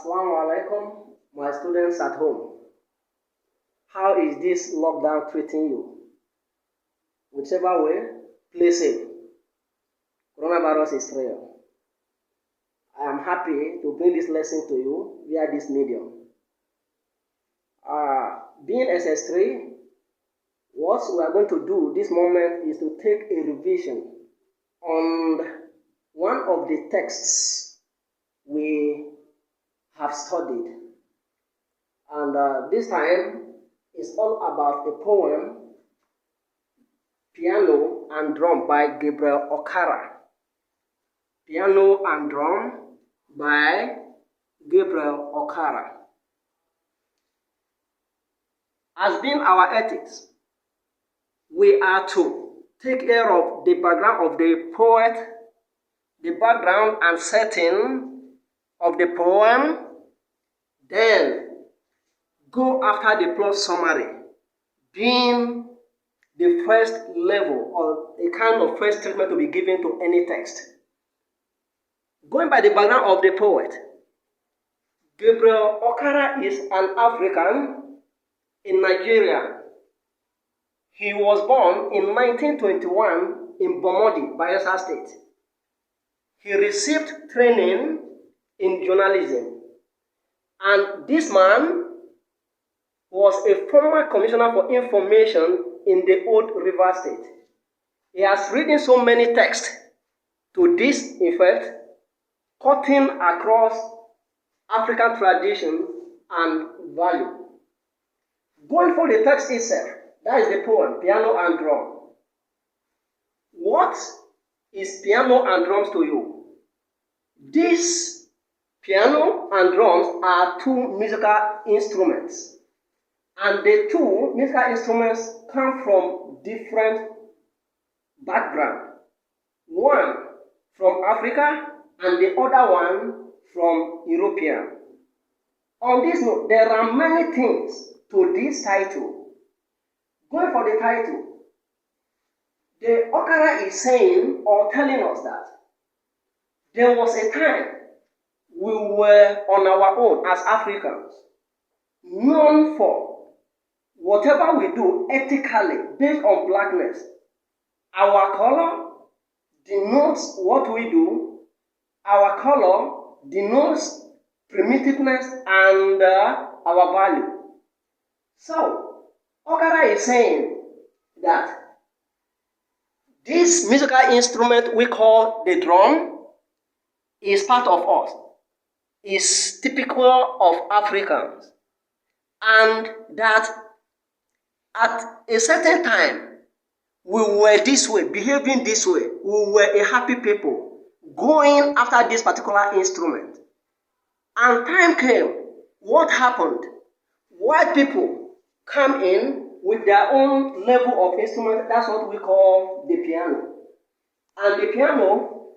Assalamu alaikum, my students at home. How is this lockdown treating you? Whichever way, play safe. Coronavirus is real. I am happy to bring this lesson to you via this medium. Being SS3, what we are going to do this moment is to take a revision on one of the texts we have studied. And this time is all about a poem, Piano and Drum by Gabriel Okara. Piano and Drum by Gabriel Okara. As being our ethics, we are to take care of the background of the poet, the background and setting of the poem, then go after the plot summary, being the first level or a kind of first treatment to be given to any text. Going by the background of the poet, Gabriel Okara is an African in Nigeria. He was born in 1921 in Bomodi, Bayelsa State. He received training in journalism. And this man was a former commissioner for information in the old River State. He has written so many texts to this effect, cutting across African tradition and value. Going for the text itself, that is the poem, Piano and Drum. What is piano and drums to you? These piano and drums are two musical instruments. And the two musical instruments come from different backgrounds. One from Africa and the other one from European. On this note, there are many things to this title. Going for the title, the Okara is saying or telling us that there was a time we were on our own as Africans, known for whatever we do ethically based on blackness. Our color denotes what we do. Our color denotes primitiveness and our value. So, Okara is saying that this musical instrument we call the drum is part of us, is typical of Africans, and that at a certain time we were this way, behaving this way, we were a happy people, going after this particular instrument. And time came, what happened? White people come in with their own level of instrument. That's what we call the piano. And the piano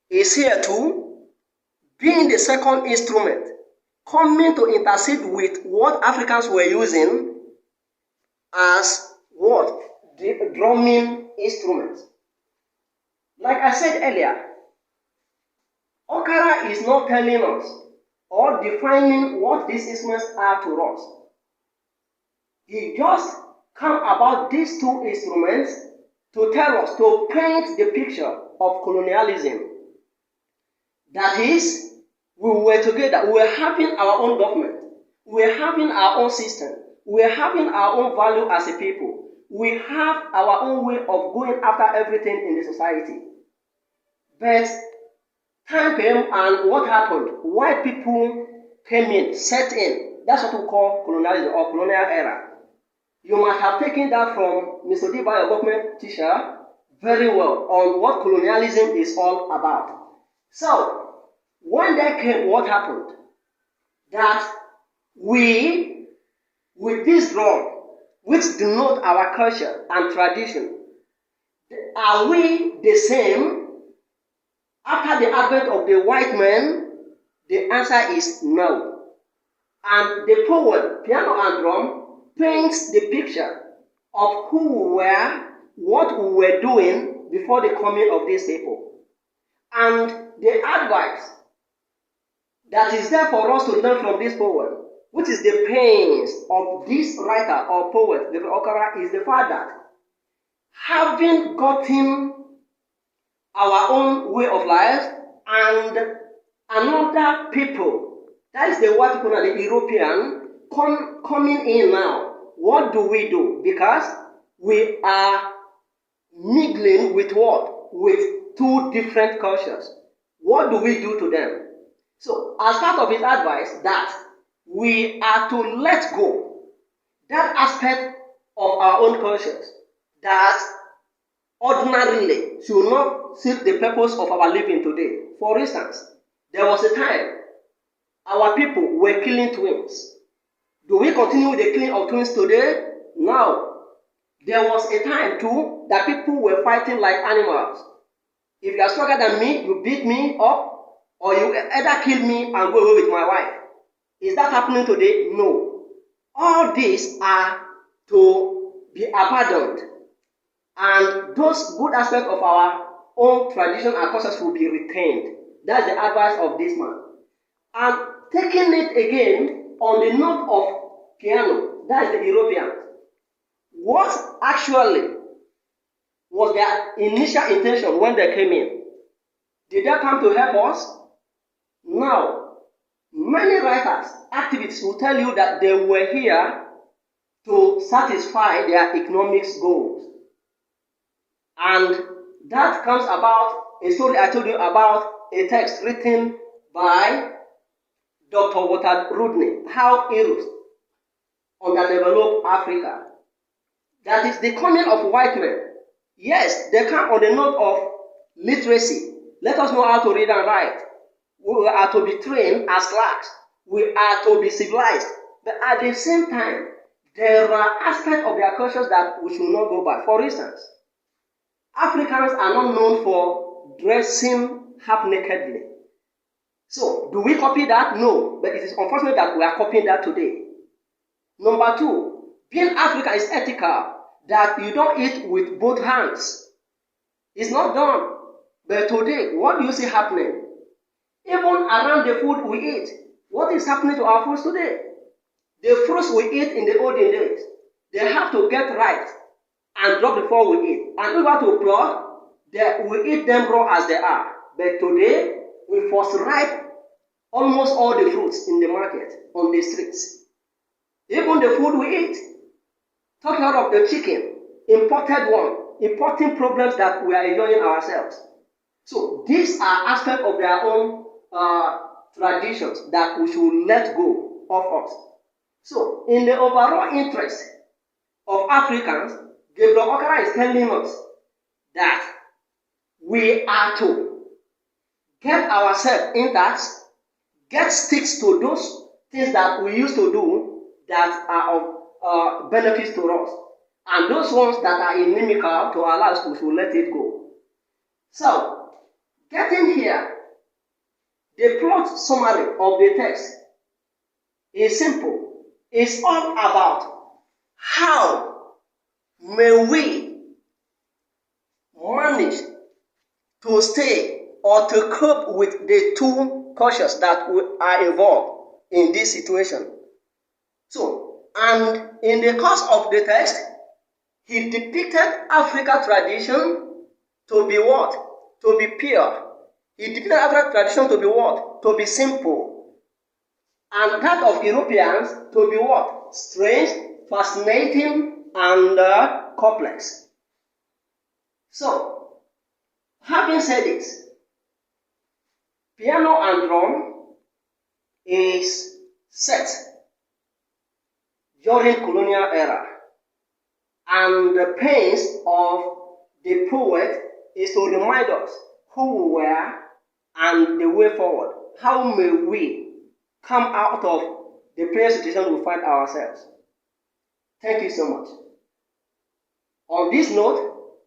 is here too, being the second instrument, coming to intercede with what Africans were using as what? The drumming instruments. Like I said earlier, Okara is not telling us or defining what these instruments are to us. He just come about these two instruments to tell us, to paint the picture of colonialism. That is, we were together, we were having our own government, we were having our own system, we were having our own value as a people, we have our own way of going after everything in the society. But time came and what happened? White people came in, set in. That's what we call colonialism or colonial era. You must have taken that from Mr. Diba, your government teacher, very well on what colonialism is all about. So, when that came, what happened? That we, with this drum, which denote our culture and tradition, are we the same after the advent of the white man? The answer is no. And the poem, Piano and Drum, paints the picture of who we were, what we were doing before the coming of these people. And the advice that is there for us to learn from this poem, which is the pains of this writer or poet, the Okara, is the fact that having gotten our own way of life and another people, that is the white people and the European, coming in now, what do? Because we are mingling with what? With two different cultures. What do we do to them? So, as part of his advice, that we are to let go that aspect of our own cultures that ordinarily should not serve the purpose of our living today. For instance, there was a time our people were killing twins. Do we continue with the killing of twins today? No. There was a time too that people were fighting like animals. If you are stronger than me, you beat me up, or you either kill me and go away with my wife. Is that happening today? No. All these are to be abandoned. And those good aspects of our own tradition and cultures will be retained. That's the advice of this man. And taking it again on the note of piano, that's the European. What actually was their initial intention when they came in? Did they come to help us? No. Many writers, activists will tell you that they were here to satisfy their economics goals. And that comes about a story I told you about, a text written by Dr. Walter Rudney, how Eros underdeveloped Africa. That is the coming of white men. Yes, they come on the note of literacy. Let us know how to read and write. We are to be trained as slaves. We are to be civilized. But at the same time, there are aspects of their cultures that we should not go by. For instance, Africans are not known for dressing half-nakedly. So, do we copy that? No. But it is unfortunate that we are copying that today. Number two, being African is ethical, that you don't eat with both hands. It's not done. But today, what do you see happening? Even around the food we eat, what is happening to our foods today? The fruits we eat in the olden days, they have to get right and drop before we eat. And if we want to pluck, we eat them raw as they are. But today, we first ripe almost all the fruits in the market, on the streets. Even the food we eat, talking of the chicken, imported one, importing problems that we are enjoying ourselves. So these are aspects of their own traditions that we should let go of us. So in the overall interest of Africans, Gabriel Okara is telling us that we are to get ourselves intact, get sticks to those things that we used to do that are of benefits to us. And those ones that are inimical to our lives, we should let it go. So, getting here, the plot summary of the text is simple. It's all about how may we manage to stay or to cope with the two cultures that are involved in this situation. So, and in the course of the text, he depicted African tradition to be what? To be pure. He depicted African tradition to be what? To be simple. And that of Europeans to be what? Strange, fascinating, and complex. So, having said this, piano and drum is set during colonial era, and the pains of the poet is to remind us who we were and the way forward. How may we come out of the pain situation we find ourselves? Thank you so much. On this note,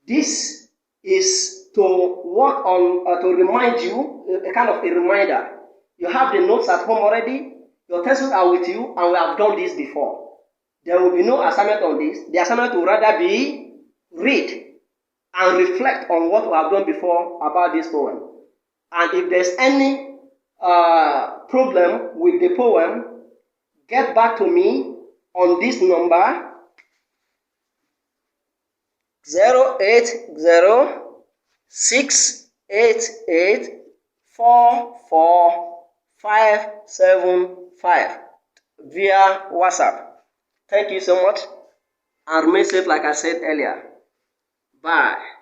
this is to work on, to remind you, a kind of a reminder. You have the notes at home already, your textbooks are with you, and we have done this before. There will be no assignment on this. The assignment will rather be read and reflect on what we have done before about this poem. And if there's any problem with the poem, get back to me on this number 080-688-44575 via WhatsApp. Thank you so much, and remain safe like I said earlier. Bye.